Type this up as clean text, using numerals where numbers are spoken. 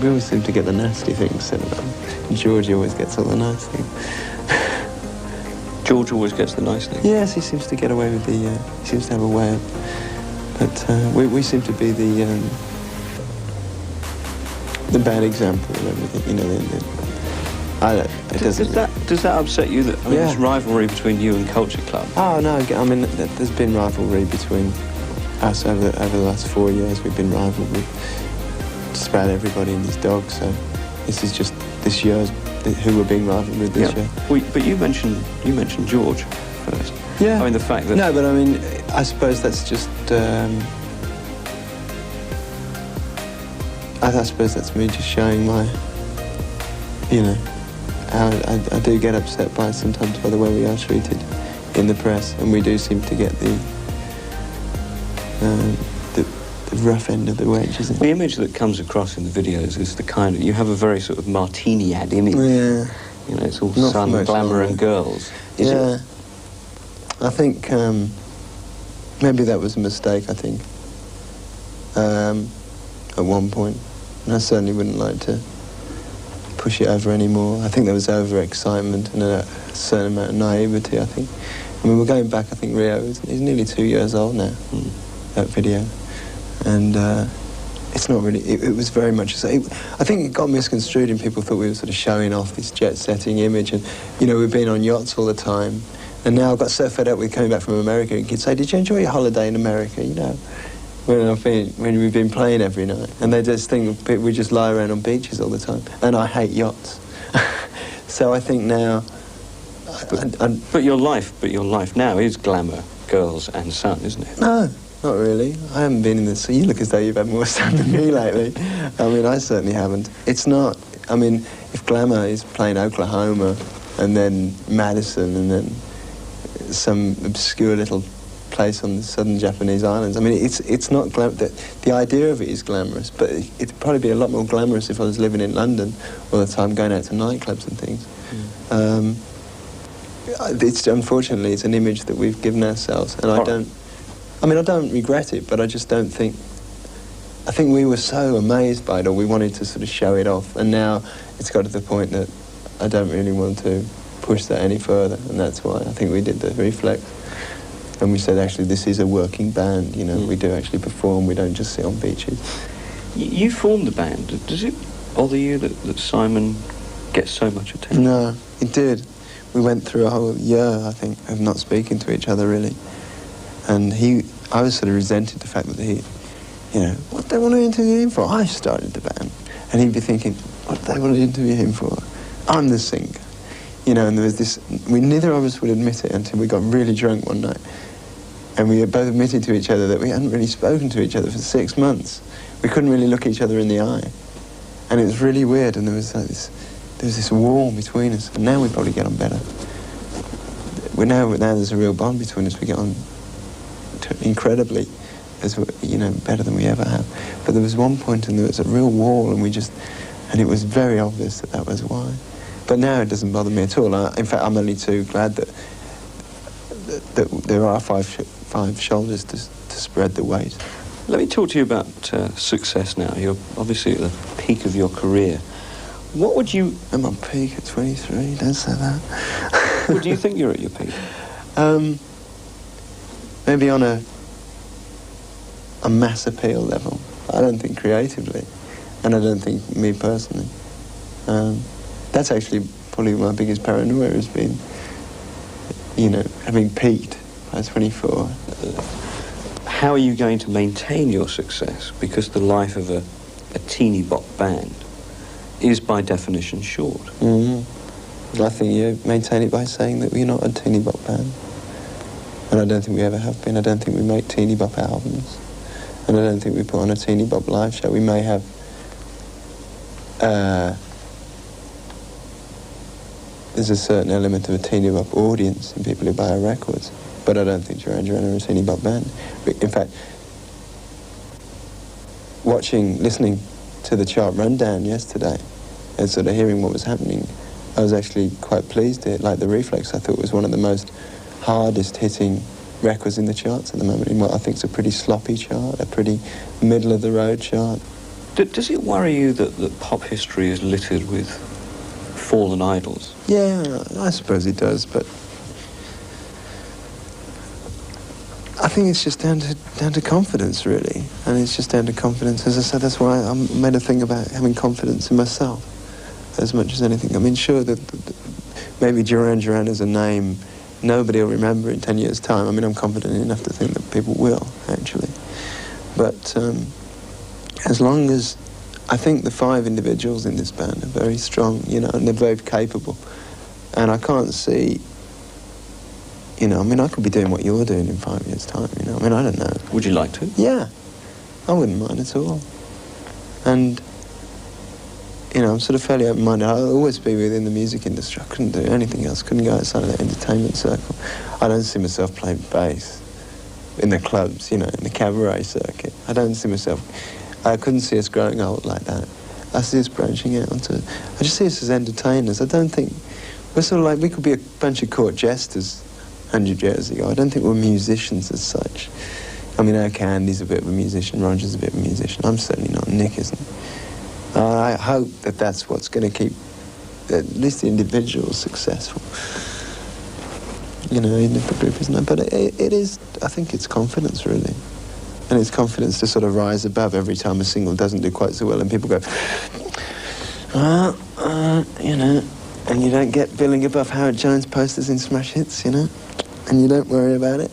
we always seem to get the nasty things said about him. George always gets all the nice things. George always gets the nice things? Yes, he seems to get away with the... he seems to have a way of... But we seem to be the bad example of everything, you know. Does that upset you, that, I mean, this rivalry between you and Culture Club? Oh, no, I mean, there's been rivalry between us over the last 4 years. We've been rivaled with just about everybody and his dog, so this is just this year's, who we're being rivaled with this year. Well, but you mentioned George first. Yeah. I mean, the fact that... No, but I mean, I suppose that's just... I suppose that's me just showing my, you know, how I do get upset by sometimes by the way we are treated in the press, and we do seem to get the rough end of the wedge, isn't it? The image that comes across in the videos is the kind of... You have a very sort of martini-ad image. Yeah. You know, it's all sun, glamour and girls. Is it? I think maybe that was a mistake, I think, at one point. And I certainly wouldn't like to push it over anymore. I think there was over-excitement and a certain amount of naivety, I think. I mean, we're going back, I think Rio is nearly 2 years old now, that video. And it's not really... It was very much... I think it got misconstrued and people thought we were sort of showing off this jet-setting image. And, you know, we've been on yachts all the time. And now I've got so fed up with coming back from America, and kids say, "Did you enjoy your holiday in America?" You know, when we've been playing every night. And they just think we just lie around on beaches all the time. And I hate yachts. So I think now... But your life now is glamour, girls and sun, isn't it? No, not really. I haven't been in the sea. You look as though you've had more sun than me lately. I mean, I certainly haven't. It's not... I mean, if glamour is playing Oklahoma and then Madison and then some obscure little place on the southern Japanese islands. I mean, it's not the idea of it is glamorous, but it'd probably be a lot more glamorous if I was living in London all the time, going out to nightclubs and things. Unfortunately, it's an image that we've given ourselves, and I don't regret it, but I just don't think... I think we were so amazed by it, or we wanted to sort of show it off, and now it's got to the point that I don't really want to push that any further, and that's why I think we did the Reflex. And we said, actually, this is a working band, you know, we do actually perform, we don't just sit on beaches. You formed the band. Does it bother you that Simon gets so much attention? No, it did. We went through a whole year, I think, of not speaking to each other, really. And I was sort of resented the fact that he, you know, what do they want to interview him for? I started the band. And he'd be thinking, what do they want to interview him for? I'm the singer. You know, and there was this... neither of us would admit it until we got really drunk one night. And we both admitted to each other that we hadn't really spoken to each other for 6 months. We couldn't really look each other in the eye. And it was really weird, and there was this wall between us. And now we probably get on better. Now there's a real bond between us. We get on incredibly, you know, better than we ever have. But there was one point, and there was a real wall, and it was very obvious that was why. But now it doesn't bother me at all. In fact, I'm only too glad that there are five shoulders to spread the weight. Let me talk to you about success now. You're obviously at the peak of your career. What would you... I'm on peak at 23, don't say that. Well, do you think you're at your peak? Maybe on a mass appeal level. I don't think creatively, and I don't think me personally. That's actually probably my biggest paranoia has been, you know, having peaked by 24. How are you going to maintain your success? Because the life of a teeny bop band is by definition short. I think you maintain it by saying that we're not a teeny bop band. And I don't think we ever have been. I don't think we make teeny bop albums. And I don't think we put on a teeny bop live show. We may have there's a certain element of a teeny bop audience in people who buy our records, but I don't think Duran Duran are a teeny bop band. In fact, listening to the chart rundown yesterday and sort of hearing what was happening, I was actually quite pleased at it. Like the Reflex, I thought was one of the most hardest hitting records in the charts at the moment, in what I think is a pretty sloppy chart, a pretty middle of the road chart. Does it worry you that pop history is littered with fallen idols? Yeah, I suppose it does, but I think it's just down to confidence, really. And it's just down to confidence. As I said, that's why I made a thing about having confidence in myself as much as anything. I mean, sure, that maybe Duran Duran is a name nobody will remember in 10 years' time. I mean, I'm confident enough to think that people will, actually. But as long as... I think the 5 individuals in this band are very strong, you know, and they're very capable. And I can't see... You know, I mean, I could be doing what you're doing in 5 years' time, you know. I mean, I don't know. Would you like to? Yeah. I wouldn't mind at all. And, you know, I'm sort of fairly open-minded. I'll always be within the music industry. I couldn't do anything else. Couldn't go outside of the entertainment circle. I don't see myself playing bass in the clubs, you know, in the cabaret circuit. I don't see myself... I couldn't see us growing old like that. I see us branching out onto... I just see us as entertainers. I don't think... We're sort of like... We could be a bunch of court jesters 100 years ago. I don't think we're musicians as such. I mean, OK, Andy's a bit of a musician, Roger's a bit of a musician. I'm certainly not. Nick isn't. I hope that that's what's going to keep at least the individuals successful. You know, even if the group isn't. But it is, I think it's confidence, really. And it's confidence to sort of rise above every time a single doesn't do quite so well and people go, you know, and you don't get billing above Howard Jones posters in Smash Hits, you know, and you don't worry about it.